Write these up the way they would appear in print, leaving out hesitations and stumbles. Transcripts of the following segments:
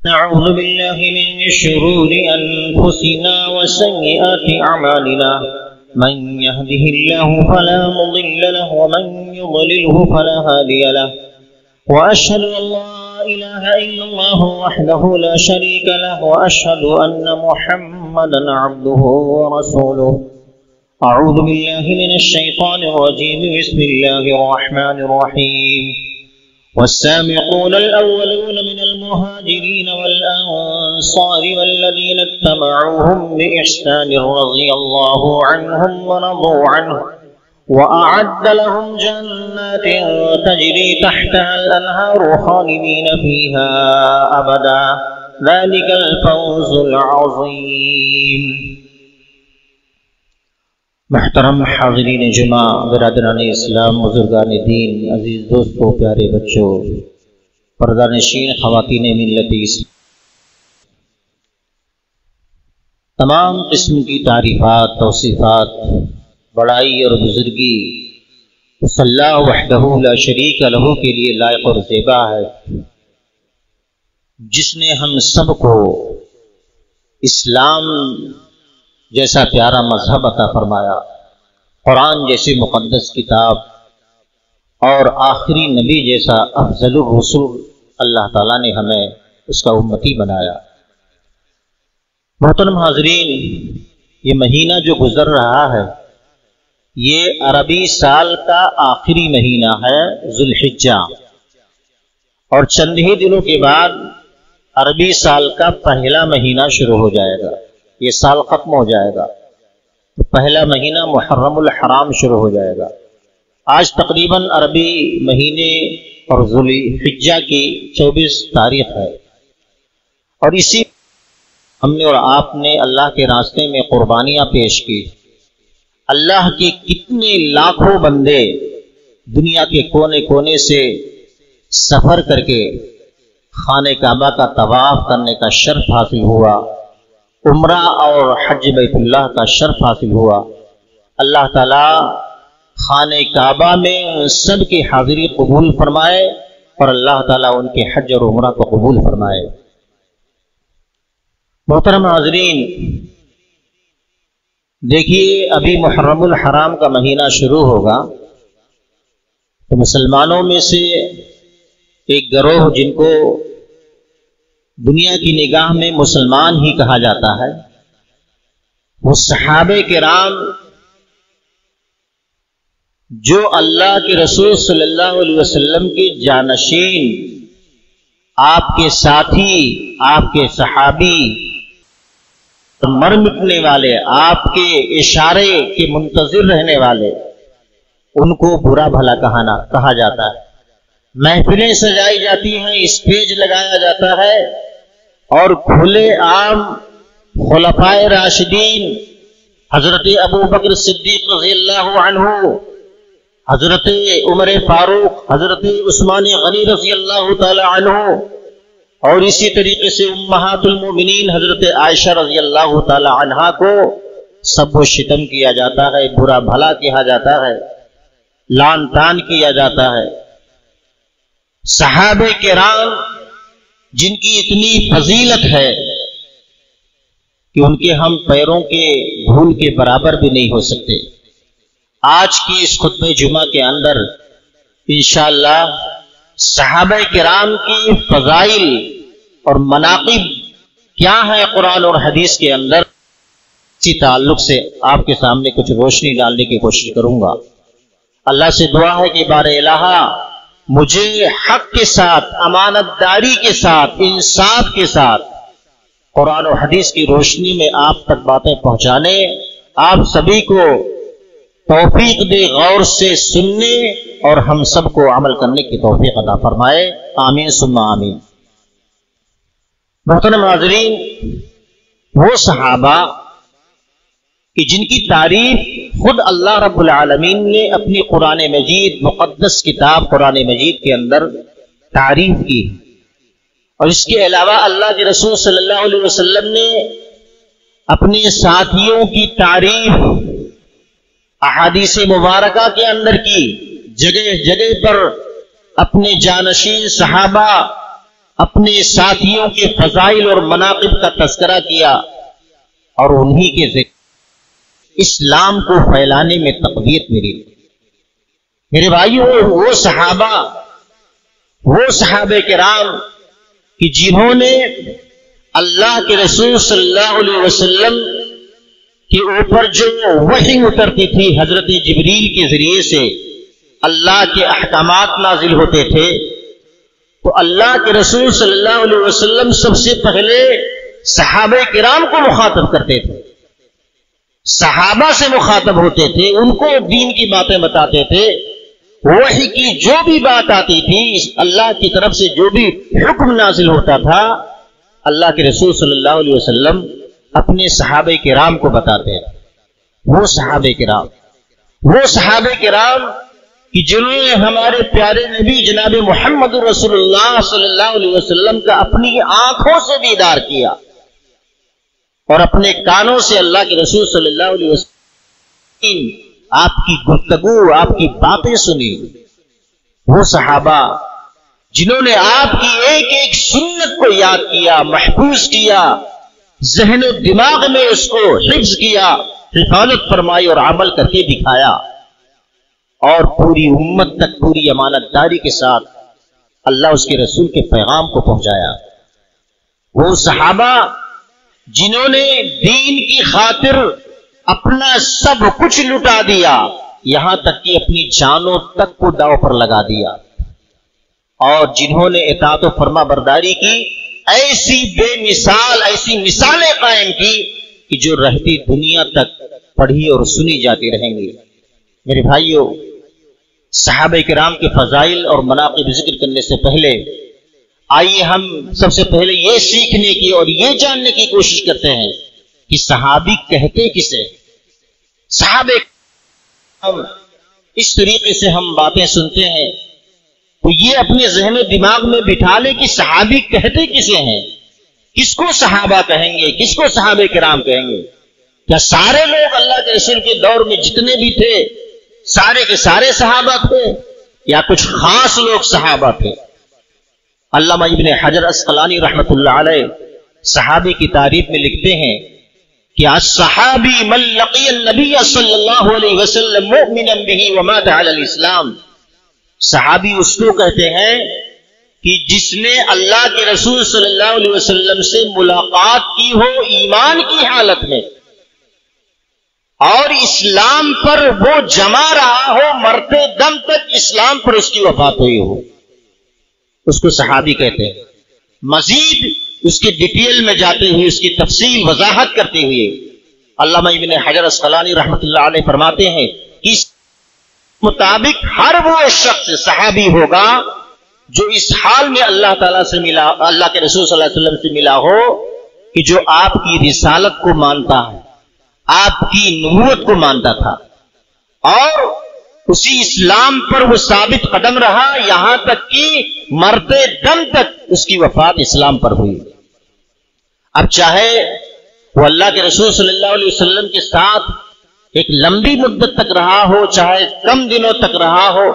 نعوذ بالله من شرور أنفسنا وسيئات أعمالنا من يهده الله فلا مضل له ومن يضلله فلا هادي له وأشهد أن لا إله إلا الله وحده لا شريك له وأشهد أن محمدا عبده ورسوله أعوذ بالله من الشيطان الرجيم بسم الله الرحمن الرحيم والسابقون الأولون من المهاجرين والأنصار والذين اتبعوهم بإحسان رضي الله عنهم ورضوا عنه وأعد لهم جنات تجري تحتها الأنهار خالدين فيها أبدا ذلك الفوز العظيم. محترم حاضرین جمعہ، برادران اسلام، بزرگان دین، عزیز دوستوں، پیارے بچوں، پردہ نشین خواتین ملت اسلام، تمام قسم کی تعریفات، توصیفات، بڑائی اور بزرگی اس اللہ وحدہ لا شریک لہ کے لیے لائق اور زیبا ہے، جس نے ہم سب کو اسلام جیسا پیارا مذہب عطا فرمایا، قرآن جیسی مقدس کتاب اور آخری نبی جیسا افضل الرسول اللہ تعالیٰ نے ہمیں اس کا امتی بنایا۔ محترم حاضرین، یہ مہینہ جو گزر رہا ہے یہ عربی سال کا آخری مہینہ ہے، ذوالحجہ، اور چند ہی دنوں کے بعد عربی سال کا پہلا مہینہ شروع ہو جائے گا۔ یہ سال ختم ہو جائے گا، پہلا مہینہ محرم الحرام شروع ہو جائے گا۔ آج تقریباً عربی مہینے اور ذوالحجہ کی 24 تاریخ ہے، اور اسی ہم نے اور آپ نے اللہ کے راستے میں قربانیاں پیش کی۔ اللہ کے کتنے لاکھوں بندے دنیا کے کونے کونے سے سفر کر کے خانہ کعبہ کا طواف کرنے کا شرف حاصل ہوا، عمرہ اور حج بیت اللہ کا شرف حاصل ہوا۔ اللہ تعالیٰ خانہ کعبہ میں ان سب کی حاضری قبول فرمائے، اور اللہ تعالیٰ ان کے حج اور عمرہ کو قبول فرمائے۔ محترم حاضرین، دیکھیے ابھی محرم الحرام کا مہینہ شروع ہوگا تو مسلمانوں میں سے ایک گروہ جن کو دنیا کی نگاہ میں مسلمان ہی کہا جاتا ہے، وہ صحابہ کرام جو اللہ کے رسول صلی اللہ علیہ وسلم کے جانشین، آپ کے ساتھی، آپ کے صحابی، مر مٹنے والے، آپ کے اشارے کے منتظر رہنے والے، ان کو برا بھلا کہا جاتا ہے۔ محفلیں سجائی جاتی ہیں، اسٹیج لگایا جاتا ہے، اور کھلے عام خلفائے راشدین حضرت ابو بکر صدیق رضی اللہ عنہ، حضرت عمر فاروق، حضرت عثمان غنی رضی اللہ تعالی عنہ، اور اسی طریقے سے امہات المؤمنین حضرت عائشہ رضی اللہ تعالی عنہا کو سب و شتم کیا جاتا ہے، برا بھلا کہا جاتا ہے، لعن طعن کیا جاتا ہے۔ صحابہ کرام جن کی اتنی فضیلت ہے کہ ان کے ہم پیروں کے دھول کے برابر بھی نہیں ہو سکتے۔ آج کی اس خطبہ جمعہ کے اندر انشاءاللہ صحابہ کرام کی فضائل اور مناقب کیا ہے قرآن اور حدیث کے اندر، اسی تعلق سے آپ کے سامنے کچھ روشنی ڈالنے کی کوشش کروں گا۔ اللہ سے دعا ہے کہ بار الہ مجھے حق کے ساتھ، امانت داری کے ساتھ، انصاف کے ساتھ قرآن و حدیث کی روشنی میں آپ تک باتیں پہنچانے، آپ سبھی کو توفیق دے غور سے سننے، اور ہم سب کو عمل کرنے کی توفیق عطا فرمائے، آمین ثم آمین۔ محترم حاضرین، وہ صحابہ کہ جن کی تعریف خود اللہ رب العالمین نے اپنی قرآن مجید، مقدس کتاب قرآن مجید کے اندر تعریف کی، اور اس کے علاوہ اللہ کے رسول صلی اللہ علیہ وسلم نے اپنے ساتھیوں کی تعریف احادیث مبارکہ کے اندر کی، جگہ جگہ پر اپنے جانشین صحابہ اپنے ساتھیوں کے فضائل اور مناقب کا تذکرہ کیا اور انہی کے ذکر اسلام کو پھیلانے میں تقویت ملی۔ میرے بھائیوں، وہ صحابہ کرام کہ جنہوں نے اللہ کے رسول صلی اللہ علیہ وسلم کے اوپر جو وحی اترتی تھی حضرت جبریل کے ذریعے سے اللہ کے احکامات نازل ہوتے تھے، تو اللہ کے رسول صلی اللہ علیہ وسلم سب سے پہلے صحابہ کرام کو مخاطب کرتے تھے، صحابہ سے مخاطب ہوتے تھے، ان کو دین کی باتیں بتاتے تھے۔ وحی کی جو بھی بات آتی تھی، اللہ کی طرف سے جو بھی حکم نازل ہوتا تھا، اللہ کے رسول صلی اللہ علیہ وسلم اپنے صحابہ کرام کو بتاتے ہیں۔ وہ صحابہ کرام کہ جنہوں نے ہمارے پیارے نبی جناب محمد رسول اللہ صلی اللہ علیہ وسلم کا اپنی آنکھوں سے دیدار کیا اور اپنے کانوں سے اللہ کے رسول صلی اللہ علیہ وسلم آپ کی گفتگو، آپ کی باتیں سنی۔ وہ صحابہ جنہوں نے آپ کی ایک ایک سنت کو یاد کیا، محفوظ کیا، ذہن و دماغ میں اس کو حفظ کیا، حفاظت فرمائی اور عمل کر کے دکھایا، اور پوری امت تک پوری امانت داری کے ساتھ اللہ اس کے رسول کے پیغام کو پہنچایا۔ وہ صحابہ جنہوں نے دین کی خاطر اپنا سب کچھ لٹا دیا، یہاں تک کہ اپنی جانوں تک کو داؤ پر لگا دیا، اور جنہوں نے اطاعت و فرما برداری کی ایسی بے مثال ایسی مثالیں قائم کی کہ جو رہتی دنیا تک پڑھی اور سنی جاتی رہیں گی۔ میرے بھائیوں، صحابہ کرام کے فضائل اور مناقب ذکر کرنے سے پہلے آئیے ہم سب سے پہلے یہ سیکھنے کی اور یہ جاننے کی کوشش کرتے ہیں کہ صحابی کہتے کسے؟ صحابہ اس طریقے سے ہم باتیں سنتے ہیں تو یہ اپنے ذہن و دماغ میں بٹھا لیں کہ صحابی کہتے کسے ہیں، کس کو صحابہ کہیں گے، کس کو صحابہ کرام کہیں گے؟ کیا سارے لوگ اللہ کے رسول کے دور میں جتنے بھی تھے سارے کے سارے صحابہ تھے، یا کچھ خاص لوگ صحابہ تھے؟ علامہ ابن حجر عسقلانی رحمۃ اللہ علیہ صحابی کی تعریف میں لکھتے ہیں کہ الصحابی من لقی النبی صلی اللہ علیہ وسلم مؤمنا به ومات علی الاسلام۔ صحابی اس کو کہتے ہیں کہ جس نے اللہ کے رسول صلی اللہ علیہ وسلم سے ملاقات کی ہو ایمان کی حالت میں، اور اسلام پر وہ جمع رہا ہو، مرتے دم تک اسلام پر اس کی وفات ہوئی ہو، اس کو صحابی کہتے ہیں۔ مزید اس کی ڈیٹیل میں جاتے ہوئے، اس کی تفصیل وضاحت کرتے ہوئے علامہ ابن حجر عسقلانی رحمۃ اللہ علیہ فرماتے ہیں کہ اس مطابق ہر وہ شخص صحابی ہوگا جو اس حال میں اللہ تعالیٰ سے ملا، اللہ کے رسول صلی اللہ علیہ وسلم سے ملا ہو کہ جو آپ کی رسالت کو مانتا ہے، آپ کی نبوت کو مانتا تھا، اور اسی اسلام پر وہ ثابت قدم رہا یہاں تک کہ مرتے دم تک اس کی وفات اسلام پر ہوئی۔ اب چاہے وہ اللہ کے رسول صلی اللہ علیہ وسلم کے ساتھ ایک لمبی مدت تک رہا ہو، چاہے کم دنوں تک رہا ہو،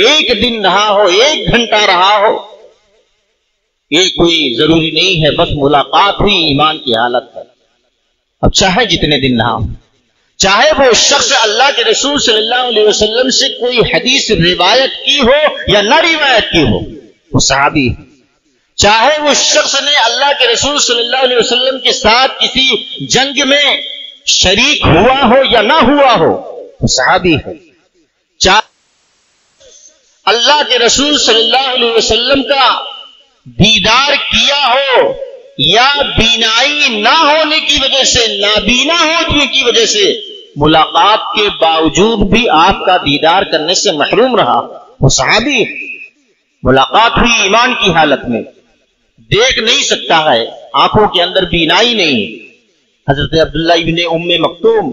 ایک دن رہا ہو، ایک گھنٹہ رہا ہو، یہ کوئی ضروری نہیں ہے، بس ملاقات ہوئی ایمان کی حالت ہے۔ اب چاہے جتنے دن رہا ہو، چاہے وہ شخص اللہ کے رسول صلی اللہ علیہ وسلم سے کوئی حدیث روایت کی ہو یا نہ روایت کی ہو، وہ صحابی ہے۔ چاہے وہ شخص نے اللہ کے رسول صلی اللہ علیہ وسلم کے ساتھ کسی جنگ میں شریک ہوا ہو یا نہ ہوا ہو، وہ صحابی ہے۔ چاہے اللہ کے رسول صلی اللہ علیہ وسلم کا دیدار کیا ہو یا بینائی نہ ہونے کی وجہ سے، نابینا ہونے کی وجہ سے ملاقات کے باوجود بھی آپ کا دیدار کرنے سے محروم رہا، وہ صحابی ہے۔ ملاقات ہوئی ایمان کی حالت میں، دیکھ نہیں سکتا ہے، آنکھوں کے اندر بینائی نہیں۔ حضرت عبداللہ ابن ام مکتوم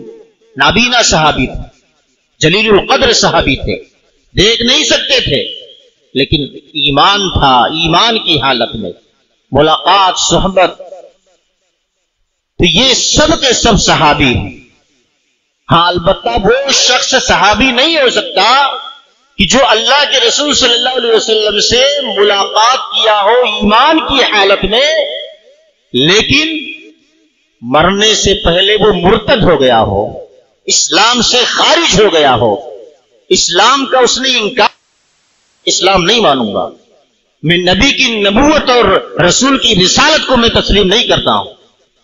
نابینا صحابی تھے، جلیل القدر صحابی تھے، دیکھ نہیں سکتے تھے، لیکن ایمان تھا، ایمان کی حالت میں ملاقات، صحبت، تو یہ سب کے سب صحابی ہیں۔ ہاں البتہ وہ شخص صحابی نہیں ہو سکتا کہ جو اللہ کے رسول صلی اللہ علیہ وسلم سے ملاقات کیا ہو ایمان کی حالت میں، لیکن مرنے سے پہلے وہ مرتد ہو گیا ہو، اسلام سے خارج ہو گیا ہو، اسلام کا اس نے انکار، اسلام نہیں مانوں گا، میں نبی کی نبوت اور رسول کی رسالت کو میں تسلیم نہیں کرتا ہوں،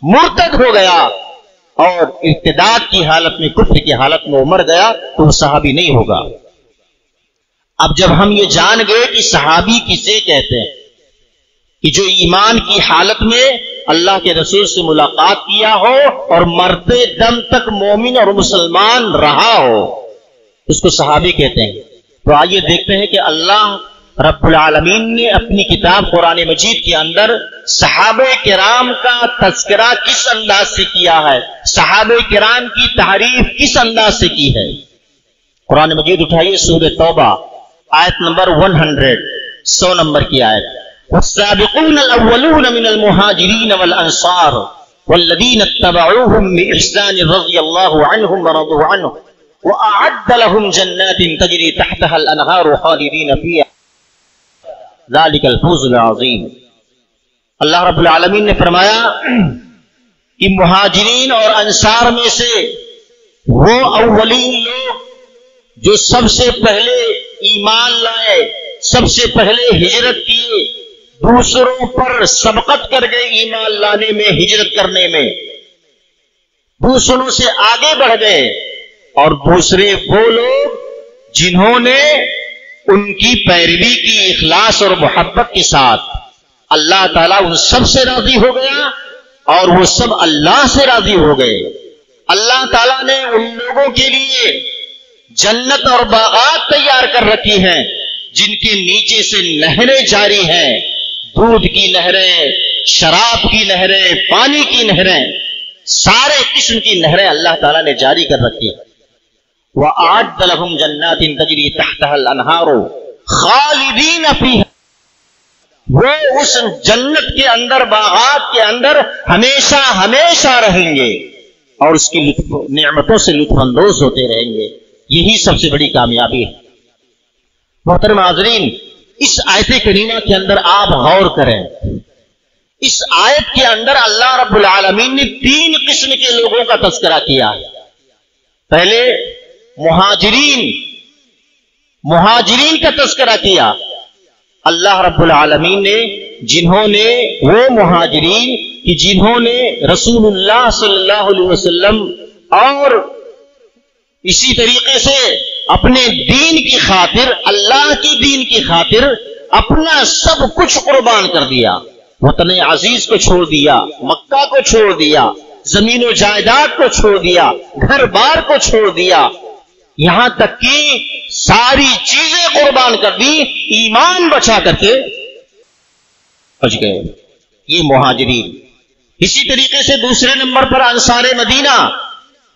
مرتد ہو گیا اور ارتداد کی حالت میں، کفر کی حالت میں وہ مر گیا تو وہ صحابی نہیں ہوگا۔ اب جب ہم یہ جان گئے کہ صحابی کسے کہتے ہیں کہ جو ایمان کی حالت میں اللہ کے رسول سے ملاقات کیا ہو اور مرتے دم تک مومن اور مسلمان رہا ہو، اس کو صحابی کہتے ہیں۔ تو آئیے دیکھتے ہیں کہ اللہ رب العالمین نے اپنی کتاب قرآن مجید کے اندر صحابہ کرام کا تذکرہ کس انداز سے کیا ہے، صحابہ کرام کی تعریف کس انداز سے کی ہے۔ قرآن مجید اٹھائیے سورہ توبہ آیت نمبر 100 نمبر کی آیت، والسابقون الاولون من المہاجرین والانصار والذین اتبعوهم بإحسان رضی اللہ عنہم ورضوا عنہ وأعد لهم جنات تجری تحتها الانہار خالدین فیہا ذالک الفوز العظیم۔ اللہ رب العالمین نے فرمایا کہ مہاجرین اور انصار میں سے وہ اولین لوگ جو سب سے پہلے ایمان لائے، سب سے پہلے ہجرت کی، دوسروں پر سبقت کر گئے ایمان لانے میں، ہجرت کرنے میں، دوسروں سے آگے بڑھ گئے، اور دوسرے وہ لوگ جنہوں نے ان کی پیروی کی اخلاص اور محبت کے ساتھ، اللہ تعالیٰ ان سب سے راضی ہو گیا اور وہ سب اللہ سے راضی ہو گئے۔ اللہ تعالیٰ نے ان لوگوں کے لیے جنت اور باغات تیار کر رکھی ہیں جن کے نیچے سے نہریں جاری ہیں، دودھ کی نہریں، شراب کی نہریں، پانی کی نہریں، سارے قسم کی نہریں اللہ تعالیٰ نے جاری کر رکھی۔ وَأَعَدَّ لَهُمْ جَنَّاتٍ تَجْرِي تَحْتَهَا الْأَنْهَارُ خَالِدِينَ فِيهَا، وہ اس جنت کے اندر، باغات کے اندر ہمیشہ ہمیشہ رہیں گے اور اس کی نعمتوں سے لطف اندوز ہوتے رہیں گے۔ یہی سب سے بڑی کامیابی ہے۔ محترم حاضرین، اس آیت کریمہ کے اندر آپ غور کریں، اس آیت کے اندر اللہ رب العالمین نے 3 قسم کے لوگوں کا تذکرہ کیا ہے۔ پہلے مہاجرین کا تذکرہ کیا، اللہ رب العالمین نے جنہوں نے، وہ مہاجرین کہ جنہوں نے رسول اللہ صلی اللہ علیہ وسلم اور اسی طریقے سے اپنے دین کی خاطر، اللہ کی دین کی خاطر اپنا سب کچھ قربان کر دیا، وطن عزیز کو چھوڑ دیا، مکہ کو چھوڑ دیا، زمین و جائیداد کو چھوڑ دیا، گھر بار کو چھوڑ دیا، یہاں تک کہ ساری چیزیں قربان کر دی، ایمان بچا کر کے بچ گئے، یہ مہاجرین۔ اسی طریقے سے دوسرے نمبر پر انصار مدینہ،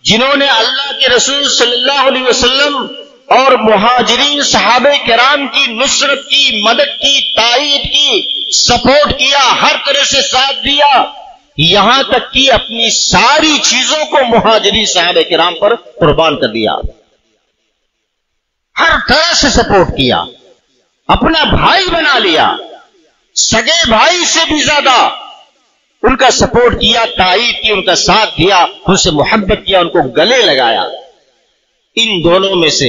جنہوں نے اللہ کے رسول صلی اللہ علیہ وسلم اور مہاجرین صحابہ کرام کی نصرت کی، مدد کی، تائید کی، سپورٹ کیا، ہر طرح سے ساتھ دیا، یہاں تک کہ اپنی ساری چیزوں کو مہاجرین صحابہ کرام پر قربان کر دیا، ہر طرح سے سپورٹ کیا، اپنا بھائی بنا لیا، سگے بھائی سے بھی زیادہ ان کا سپورٹ کیا، تائید کی، ان کا ساتھ دیا، ان سے محبت کیا، ان کو گلے لگایا۔ ان دونوں میں سے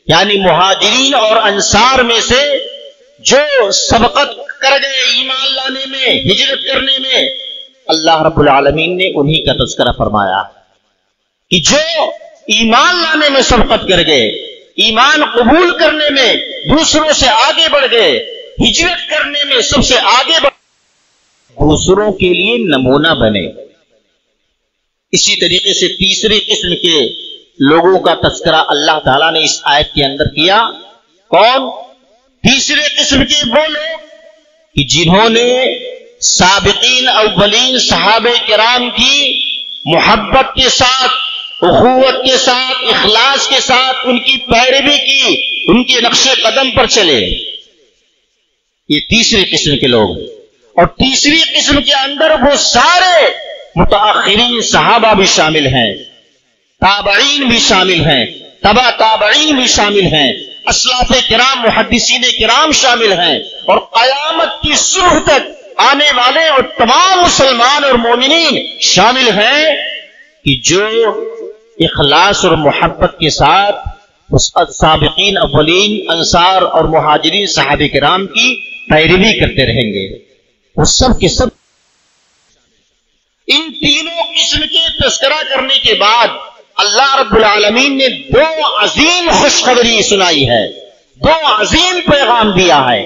یعنی مہاجرین اور انصار میں سے جو سبقت کر گئے ایمان لانے میں، ہجرت کرنے میں، اللہ رب العالمین نے انہی کا تذکرہ فرمایا کہ جو ایمان لانے میں سبقت کر گئے، ایمان قبول کرنے میں دوسروں سے آگے بڑھ گئے، ہجرت کرنے میں سب سے آگے بڑھ، دوسروں کے لیے نمونہ بنے۔ اسی طریقے سے تیسری قسم کے لوگوں کا تذکرہ اللہ تعالیٰ نے اس آیت کے اندر کیا۔ کون؟ تیسرے قسم کے وہ لوگ کہ جنہوں نے سابقین اولین صحابہ کرام کی محبت کے ساتھ، اخوت کے ساتھ، اخلاص کے ساتھ ان کی پیروی کی، ان کے نقش قدم پر چلے، یہ تیسری قسم کے لوگ۔ اور تیسری قسم کے اندر وہ سارے متاخرین صحابہ بھی شامل ہیں، تابعین بھی شامل ہیں، تبع تابعین بھی شامل ہیں، اسلاف کرام محدثین کرام شامل ہیں، اور قیامت کی صبح تک آنے والے اور تمام مسلمان اور مومنین شامل ہیں کہ جو اخلاص اور محبت کے ساتھ اس سابقین اولین انصار اور مہاجرین صحابہ کرام کی پیروی کرتے رہیں گے. وہ سب کے سب ان تینوں قسم کے تذکرہ کرنے کے بعد اللہ رب العالمین نے دو عظیم خوشخبری سنائی ہے، دو عظیم پیغام دیا ہے.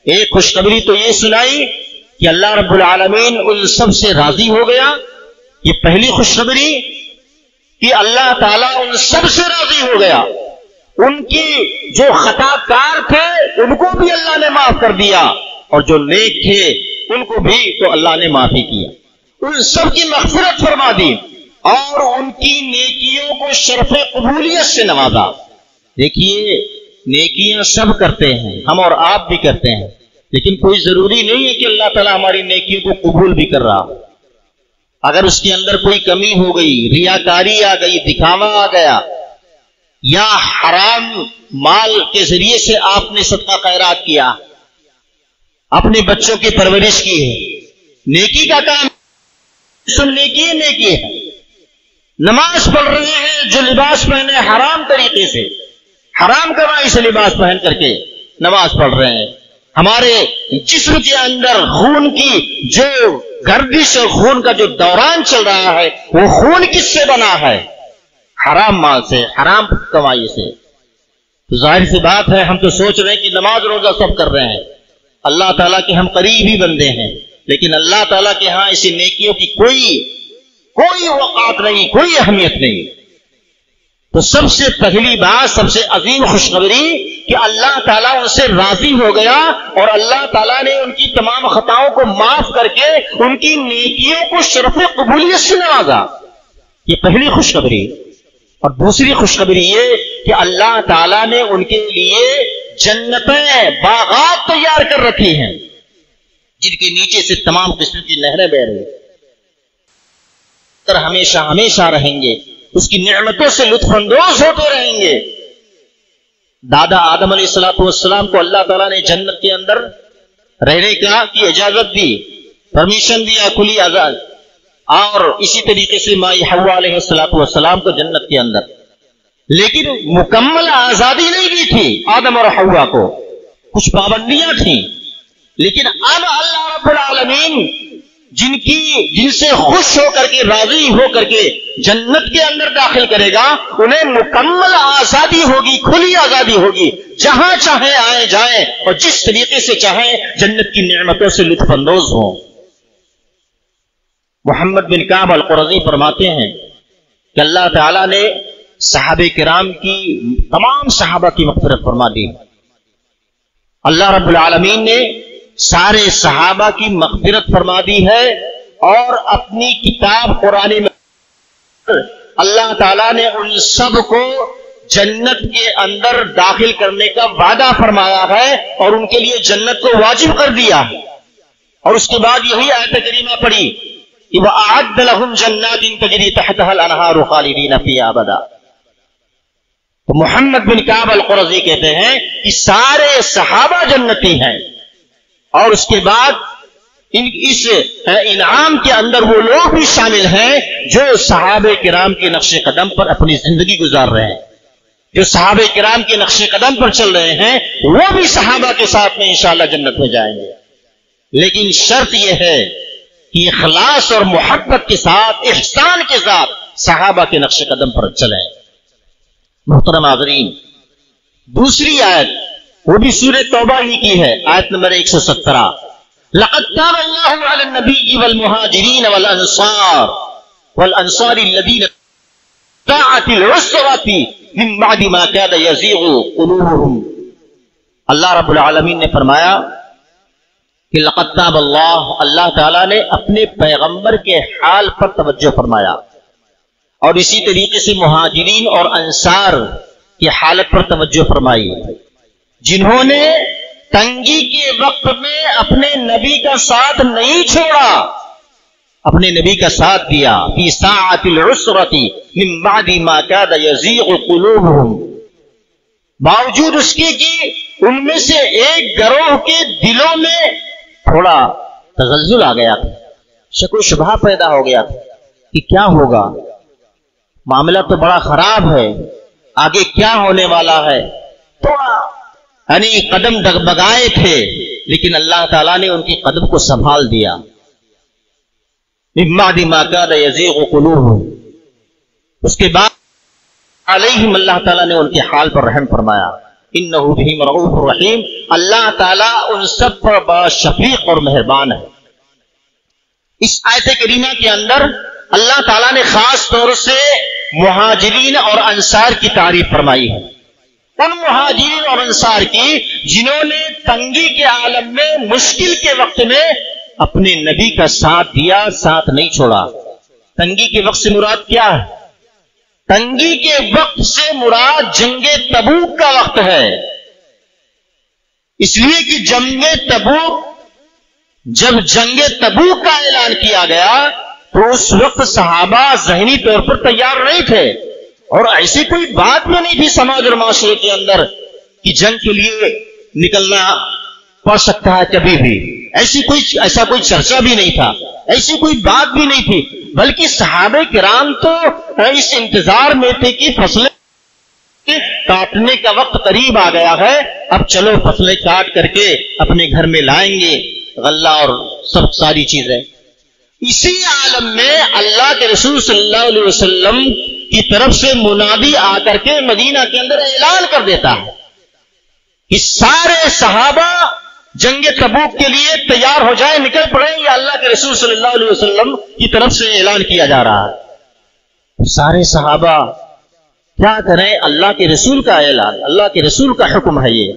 ایک خوشخبری تو یہ سنائی کہ اللہ رب العالمین ان سب سے راضی ہو گیا. یہ پہلی خوشخبری کہ اللہ تعالیٰ ان سب سے راضی ہو گیا. ان کی جو خطا کار تھے ان کو بھی اللہ نے معاف کر دیا، اور جو نیک تھے ان کو بھی تو اللہ نے معافی کیا. ان سب کی مغفرت فرما دی اور ان کی نیکیوں کو شرف قبولیت سے نوازا. دیکھیے نیکیاں سب کرتے ہیں، ہم اور آپ بھی کرتے ہیں، لیکن کوئی ضروری نہیں ہے کہ اللہ تعالیٰ ہماری نیکیوں کو قبول بھی کر رہا. اگر اس کے اندر کوئی کمی ہو گئی، ریاکاری آ گئی، دکھاوا آ گیا، یا حرام مال کے ذریعے سے آپ نے صدقہ خیرات کیا، اپنے بچوں کی پرورش کی ہے، نیکی کا کام نیکی ہے. نماز پڑھ رہے ہیں، جو لباس پہنے حرام طریقے سے، حرام کمائی سے لباس پہن کر کے نماز پڑھ رہے ہیں. ہمارے جسم کے اندر خون کی جو گردش اور خون کا جو دوران چل رہا ہے، وہ خون کس سے بنا ہے؟ حرام مال سے، حرام کمائی سے. تو ظاہر سی بات ہے ہم تو سوچ رہے ہیں کہ نماز روزہ سب کر رہے ہیں، اللہ تعالیٰ کے ہم قریبی بندے ہیں، لیکن اللہ تعالیٰ کے ہاں ایسی نیکیوں کی کوئی وقات نہیں، کوئی اہمیت نہیں. تو سب سے پہلی بات، سب سے عظیم خوشخبری کہ اللہ تعالیٰ ان سے راضی ہو گیا اور اللہ تعالیٰ نے ان کی تمام خطاؤں کو معاف کر کے ان کی نیکیوں کو شرف قبولیت سے نوازا. یہ پہلی خوشخبری. اور دوسری خوشخبری یہ کہ اللہ تعالیٰ نے ان کے لیے جنتیں، باغات تیار کر رکھی ہیں جن کے نیچے سے تمام قسم کی نہریں بہ رہی ہیں، ہمیشہ ہمیشہ رہیں گے، اس کی نعمتوں سے لطف اندوز ہوتے رہیں گے. دادا آدم علیہ السلام کو اللہ تعالیٰ نے جنت کے اندر رہنے کی اجازت دی، پرمیشن دیا، کھلی آزاد. اور اسی طریقے سے مائی حوا علیہ السلام کو جنت کے اندر، لیکن مکمل آزادی نہیں دی تھی آدم اور حوا کو، کچھ پابندیاں تھیں. لیکن اب اللہ رب العالمین جن سے خوش ہو کر کے، راضی ہو کر کے جنت کے اندر داخل کرے گا، انہیں مکمل آزادی ہوگی، کھلی آزادی ہوگی، جہاں چاہیں آئے جائیں اور جس طریقے سے چاہیں جنت کی نعمتوں سے لطف اندوز ہوں. محمد بن کعب القرظی فرماتے ہیں کہ اللہ تعالیٰ نے صحابہ کرام کی، تمام صحابہ کی مغفرت فرما دی. اللہ رب العالمین نے سارے صحابہ کی مغفرت فرما دی ہے، اور اپنی کتاب قرآن میں اللہ تعالیٰ نے ان سب کو جنت کے اندر داخل کرنے کا وعدہ فرمایا ہے اور ان کے لیے جنت کو واجب کر دیا ہے. اور اس کے بعد یہی آیت کریمہ پڑھی کہ وَأَعَدَّ لَهُمْ جَنَّاتٍ تَجْرِي تَحْتَهَا الْأَنْهَارُ خَالِدِينَ فِيهَا أَبَدًا. تو محمد بن کعب القرظی کہتے ہیں کہ سارے صحابہ جنتی ہیں، اور اس کے بعد اس انعام کے اندر وہ لوگ بھی شامل ہیں جو صحابہ کرام کے نقش قدم پر اپنی زندگی گزار رہے ہیں، جو صحابہ کرام کے نقش قدم پر چل رہے ہیں، وہ بھی صحابہ کے ساتھ میں انشاءاللہ جنت میں جائیں گے. لیکن شرط یہ ہے کہ اخلاص اور محبت کے ساتھ، احسان کے ساتھ صحابہ کے نقش قدم پر چلیں. محترم حاضرین، دوسری آیت وہ بھی سورہ توبہ ہی کی ہے، آیت نمبر 117. لقد تاب اللہ علی النبی والمہاجرین والانصار الذین ساعت العسرۃ من بعد ما کاد یزیغ قلوبهم. اللہ رب العالمین نے فرمایا کہ لقد تاب اللہ تعالیٰ نے اپنے پیغمبر کے حال پر توجہ فرمایا، اور اسی طریقے سے مہاجرین اور انصار کی حالت پر توجہ فرمائی، جنہوں نے تنگی کے وقت میں اپنے نبی کا ساتھ نہیں چھوڑا، اپنے نبی کا ساتھ دیا. فی ساعت العسرۃ من بعد ما کاد یزیغ قلوبهم. باوجود اس کے کہ ان میں سے ایک گروہ کے دلوں میں تھوڑا تزلزل آ گیا تھا، شک و شبہ پیدا ہو گیا تھا کہ کیا ہوگا، معاملہ تو بڑا خراب ہے، آگے کیا ہونے والا ہے، تھوڑا یعنی قدم ڈگمگائے تھے، لیکن اللہ تعالیٰ نے ان کے قدم کو سنبھال دیا۔ من بعد ما كاد يزيغ قلوبهم، اس کے بعد علیہم اللہ تعالیٰ نے ان کے حال پر رحم فرمایا۔ انہ بہم رؤوف رحیم، اللہ تعالیٰ ان سب پر بڑا شفیق اور مہربان ہے۔ اس آیت کریمہ کے اندر اللہ تعالیٰ نے خاص طور سے مہاجرین اور انصار کی تعریف فرمائی ہے، ان مہاجرین اور انصار کی جنہوں نے تنگی کے عالم میں، مشکل کے وقت میں اپنے نبی کا ساتھ دیا، ساتھ نہیں چھوڑا۔ تنگی کے وقت سے مراد کیا ہے؟ تنگی کے وقت سے مراد جنگ تبوک کا وقت ہے، اس لیے کہ جب جنگ تبوک کا اعلان کیا گیا تو اس وقت صحابہ ذہنی طور پر تیار نہیں تھے، اور ایسی کوئی بات بھی نہیں تھی سماج اور معاشرے کے اندر کہ جنگ کے لیے نکلنا پڑ سکتا ہے کبھی بھی، ایسا کوئی چرچا بھی نہیں تھا، ایسی کوئی بات بھی نہیں تھی، بلکہ صحابہ کرام تو اس انتظار میں تھے کہ فصلیں کاٹنے کا وقت قریب آ گیا ہے، اب چلو فصلیں کاٹ کر کے اپنے گھر میں لائیں گے غلہ اور سب ساری چیزیں۔ اسی عالم میں اللہ کے رسول صلی اللہ علیہ وسلم کی طرف سے منادی آ کر کے مدینہ کے اندر اعلان کر دیتا ہے کہ سارے صحابہ جنگ تبوک کے لیے تیار ہو جائیں، نکل پڑیں، یہ اللہ کے رسول صلی اللہ علیہ وسلم کی طرف سے اعلان کیا جا رہا ہے۔ سارے صحابہ کیا کریں؟ اللہ کے رسول کا اعلان، اللہ کے رسول کا حکم ہے یہ،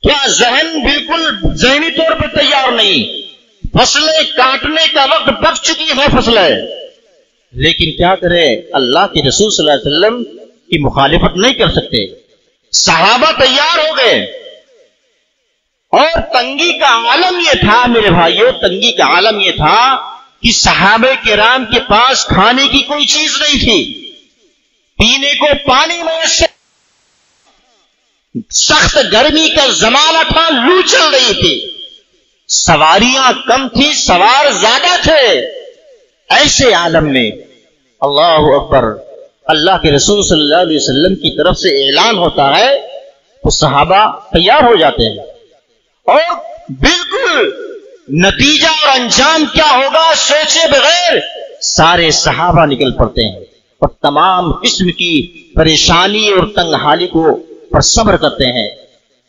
کیا ذہن بالکل ذہنی طور پر تیار نہیں، فصلیں کاٹنے کا وقت پک چکی ہے فصلیں، لیکن کیا کرے؟ اللہ کے رسول صلی اللہ علیہ وسلم کی مخالفت نہیں کر سکتے۔ صحابہ تیار ہو گئے، اور تنگی کا عالم یہ تھا میرے بھائیوں، تنگی کا عالم یہ تھا کہ صحابہ کرام کے پاس کھانے کی کوئی چیز نہیں تھی، پینے کو پانی میسر، سخت گرمی کا زمانہ تھا، لو چل رہی تھی، سواریاں کم تھی، سوار زیادہ تھے، ایسے عالم میں اللہ اکبر، اللہ کے رسول صلی اللہ علیہ وسلم کی طرف سے اعلان ہوتا ہے تو صحابہ تیار ہو جاتے ہیں، اور بالکل نتیجہ اور انجام کیا ہوگا سوچے بغیر سارے صحابہ نکل پڑتے ہیں، اور تمام قسم کی پریشانی اور تنگ حالی کو پر صبر کرتے ہیں۔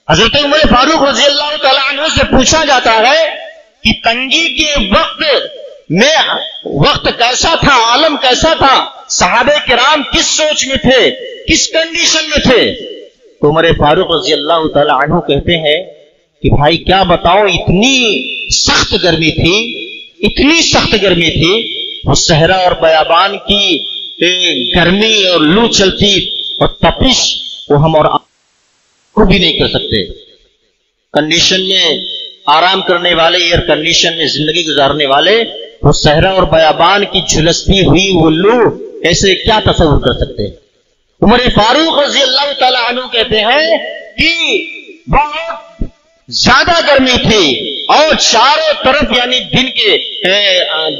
حضرت عمر فاروق رضی اللہ تعالیٰ عنہ سے پوچھا جاتا ہے کہ تنگی کے وقت کیسا تھا، عالم کیسا تھا، صحابہ کرام کس سوچ میں تھے، کس کنڈیشن میں تھے؟ تو عمر فاروق رضی اللہ تعالیٰ عنہ کہتے ہیں کہ بھائی کیا بتاؤں، اتنی سخت گرمی تھی، اتنی سخت گرمی تھی، وہ صحرا اور بیابان کی گرمی اور لو چلتی اور تپش وہ ہم اور کو بھی نہیں کر سکتے۔ کنڈیشن میں آرام کرنے والے، ایئر کنڈیشن میں زندگی گزارنے والے، وہ صحرا اور بیابان کی جھلستی ہوئی وہ لو ایسے کیا تصور کر سکتے؟ عمر فاروق رضی اللہ تعالیٰ عنہ کہتے ہیں کہ بہت زیادہ گرمی تھی، اور چاروں طرف یعنی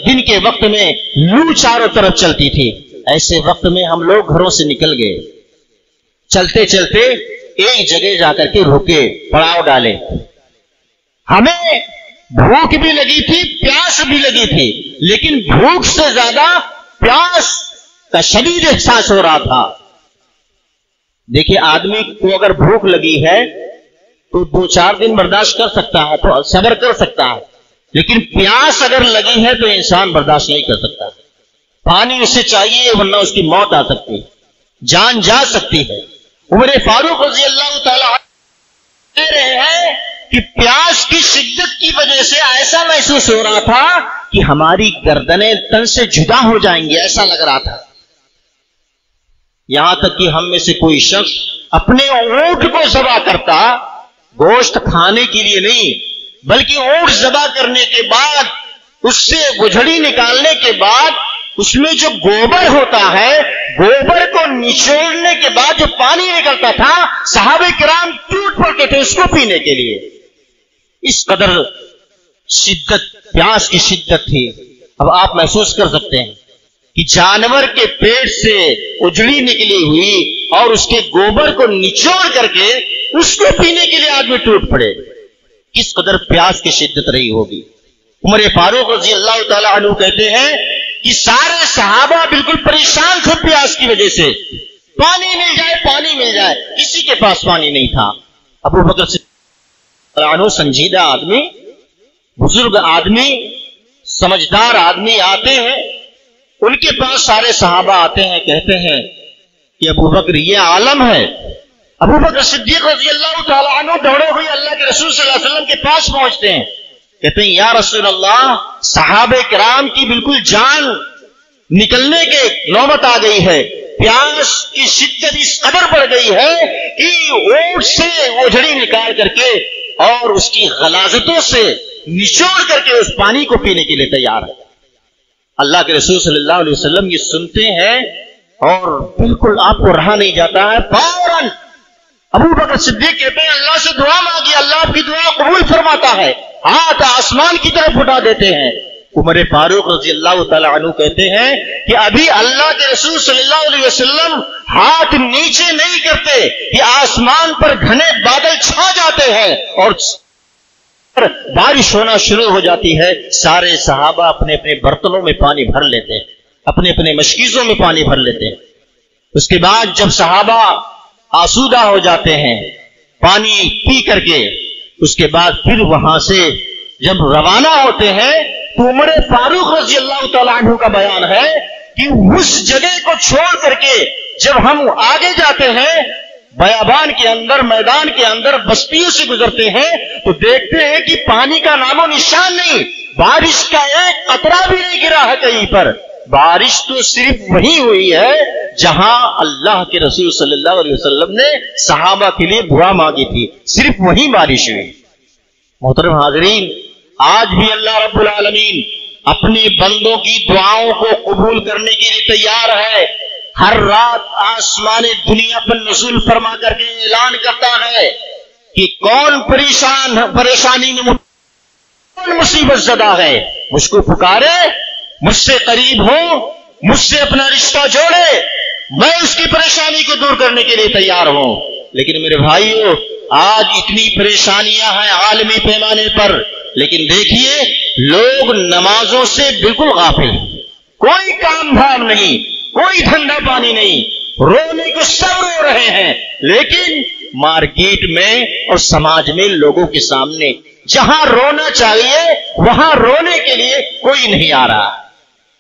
دن کے وقت میں لو چاروں طرف چلتی تھی۔ ایسے وقت میں ہم لوگ گھروں سے نکل گئے، چلتے چلتے ایک جگہ جا کر کے رکے، پڑاؤ ڈالے، ہمیں بھوک بھی لگی تھی، پیاس بھی لگی تھی، لیکن بھوک سے زیادہ پیاس کا شدید احساس ہو رہا تھا۔ دیکھیے آدمی کو اگر بھوک لگی ہے تو 2-4 دن برداشت کر سکتا ہے، تو صبر کر سکتا ہے، لیکن پیاس اگر لگی ہے تو انسان برداشت نہیں کر سکتا، پانی اسے چاہیے ورنہ اس کی موت آ سکتی ہے، جان جا سکتی ہے۔ عمر فاروق رضی اللہ تعالیٰ کہہ رہے ہیں کہ پیاس کی شدت کی وجہ سے ایسا محسوس ہو رہا تھا کہ ہماری گردنیں تن سے جدا ہو جائیں گی، ایسا لگ رہا تھا۔ یہاں تک کہ ہم میں سے کوئی شخص اپنے اونٹ کو ذبح کرتا، گوشت کھانے کے لیے نہیں بلکہ اونٹ ذبح کرنے کے بعد، اس سے گجھڑی نکالنے کے بعد اس میں جو گوبر ہوتا ہے، گوبر کو نچوڑنے کے بعد جو پانی نکلتا تھا، صحابہ کرام ٹوٹ پڑتے تھے اس کو پینے کے لیے. اس قدر شدت، پیاس کی شدت تھی. اب آپ محسوس کر سکتے ہیں کہ جانور کے پیٹ سے اجڑی نکلی ہوئی اور اس کے گوبر کو نچوڑ کر کے اس کو پینے کے لیے آدمی ٹوٹ پڑے، کس قدر پیاس کی شدت رہی ہوگی. عمر فاروق رضی اللہ تعالی عنہ کہتے ہیں کہ سارے صحابہ بالکل پریشان تھے پیاس کی وجہ سے، پانی مل جائے پانی مل جائے، کسی کے پاس پانی نہیں تھا. ابو بکر صدیق عنہ سنجیدہ آدمی، بزرگ آدمی، سمجھدار آدمی آتے ہیں، ان کے پاس سارے صحابہ آتے ہیں، کہتے ہیں کہ ابو بکر یہ عالم ہے. ابو بکر صدیق رضی اللہ تعالی عنہ دوڑے ہوئے اللہ کے رسول صلی اللہ علیہ وسلم کے پاس پہنچتے ہیں، کہتے ہیں یا رسول اللہ، صحابہ کرام کی بالکل جان نکلنے کے نوبت آ گئی ہے، پیاس کی شدت اس قدر بڑھ گئی ہے کہ اونٹ سے وہ جھڑی نکال کر کے اور اس کی غلاظتوں سے نچوڑ کر کے اس پانی کو پینے کے لیے تیار ہے. اللہ کے رسول صلی اللہ علیہ وسلم یہ سنتے ہیں اور بالکل آپ کو رہا نہیں جاتا ہے، فوراً ابو بکر صدیق کہتے ہیں اللہ سے دعا مانگی، اللہ آپ کی دعا قبول فرماتا ہے، ہاتھ آسمان کی طرف اٹھا دیتے ہیں. عمر فاروق رضی اللہ تعالی عنہ کہتے ہیں کہ ابھی اللہ کے رسول صلی اللہ علیہ وسلم ہاتھ نیچے نہیں کرتے کہ آسمان پر گھنے بادل چھا جاتے ہیں اور بارش ہونا شروع ہو جاتی ہے. سارے صحابہ اپنے اپنے برتنوں میں پانی بھر لیتے ہیں، اپنے اپنے مشکیزوں میں پانی بھر لیتے ہیں. اس کے بعد جب صحابہ آسودہ ہو جاتے ہیں پانی پی کر کے، اس کے بعد پھر وہاں سے جب روانہ ہوتے ہیں تو عمر فاروق رضی اللہ تعالیٰ عنہ کا بیان ہے کہ اس جگہ کو چھوڑ کر کے جب ہم آگے جاتے ہیں، بیابان کے اندر، میدان کے اندر بستیوں سے گزرتے ہیں تو دیکھتے ہیں کہ پانی کا نام و نشان نہیں، بارش کا ایک قطرہ بھی نہیں گرا ہے کہیں پر. بارش تو صرف وہی ہوئی ہے جہاں اللہ کے رسول صلی اللہ علیہ وسلم نے صحابہ کے لیے دعا مانگی تھی، صرف وہی بارش ہوئی. محترم حاضرین، آج بھی اللہ رب العالمین اپنے بندوں کی دعاؤں کو قبول کرنے کے لیے تیار ہے. ہر رات آسمان دنیا پر نزول فرما کر کے اعلان کرتا ہے کہ کون پریشانی میں، کون مصیبت زدہ ہے، مجھ کو پکارے، مجھ سے قریب ہو، مجھ سے اپنا رشتہ جوڑے، میں اس کی پریشانی کو دور کرنے کے لیے تیار ہوں. لیکن میرے بھائیو، آج اتنی پریشانیاں ہیں عالمی پیمانے پر، لیکن دیکھیے لوگ نمازوں سے بالکل غافل، کوئی کام دھام نہیں، کوئی دھندا پانی نہیں، رونے کو سب رو رہے ہیں، لیکن مارکیٹ میں اور سماج میں لوگوں کے سامنے جہاں رونا چاہیے وہاں رونے کے لیے کوئی نہیں آ رہا.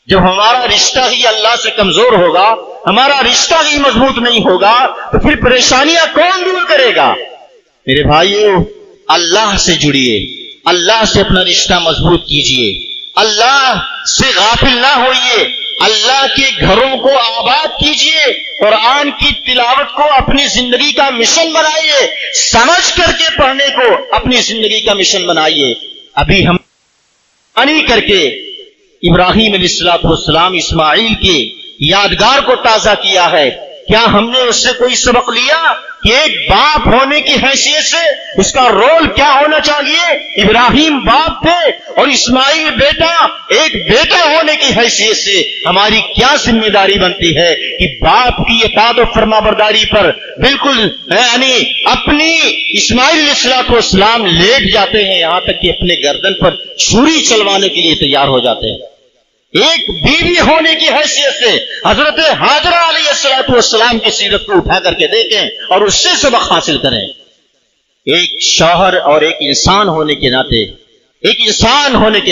جب ہمارا رشتہ ہی اللہ سے کمزور ہوگا، ہمارا رشتہ ہی مضبوط نہیں ہوگا تو پھر پریشانیاں کون دور کرے گا؟ میرے بھائیو، اللہ سے جڑیے، اللہ سے اپنا رشتہ مضبوط کیجئے، اللہ سے غافل نہ ہوئیے، اللہ کے گھروں کو آباد کیجئے، قرآن کی تلاوت کو اپنی زندگی کا مشن بنائیے، سمجھ کر کے پڑھنے کو اپنی زندگی کا مشن بنائیے. ابھی ہم کر کے ابراہیم علیہ السلام اسماعیل کی یادگار کو تازہ کیا ہے. کیا ہم نے اس سے کوئی سبق لیا کہ ایک باپ ہونے کی حیثیت سے اس کا رول کیا ہونا چاہیے؟ ابراہیم باپ تھے اور اسماعیل بیٹا، ایک بیٹا ہونے کی حیثیت سے ہماری کیا ذمہ داری بنتی ہے کہ باپ کی اطاعت و فرما برداری پر بالکل یعنی اپنی اسماعیل علیہ السلام لیٹ جاتے ہیں، یہاں تک کہ اپنے گردن پر چھری چلوانے کے لیے تیار ہو جاتے ہیں. ایک بیوی ہونے کی حیثیت سے حضرت ہاجرہ علیہ السلام کی سیرت کو اٹھا کر کے دیکھیں اور اس سے سبق حاصل کریں. ایک شوہر اور ایک انسان ہونے کے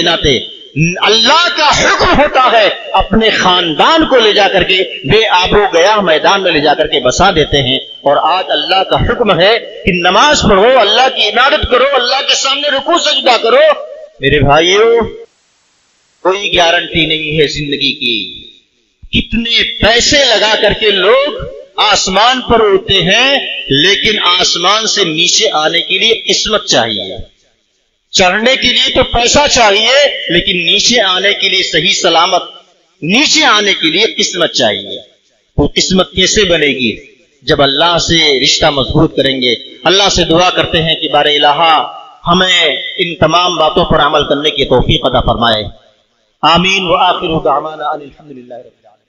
ناطے اللہ کا حکم ہوتا ہے اپنے خاندان کو لے جا کر کے بے آب و گیا میدان میں لے جا کر کے بسا دیتے ہیں. اور آج اللہ کا حکم ہے کہ نماز پڑھو، اللہ کی عبادت کرو، اللہ کے سامنے رکوع سجدہ کرو. میرے بھائیو، کوئی گارنٹی نہیں ہے زندگی کی. کتنے پیسے لگا کر کے لوگ آسمان پر اڑتے ہیں، لیکن آسمان سے نیچے آنے کے لیے قسمت چاہیے. چڑھنے کے لیے تو پیسہ چاہیے، لیکن نیچے آنے کے لیے صحیح سلامت نیچے آنے کے لیے قسمت چاہیے. وہ قسمت کیسے بنے گی؟ جب اللہ سے رشتہ مضبوط کریں گے. اللہ سے دعا کرتے ہیں کہ بار الہ ہمیں ان تمام باتوں پر عمل کرنے کی توفیق عطا فرمائے. آمین. وآخر دعوانا ان الحمد للہ رب العالمین.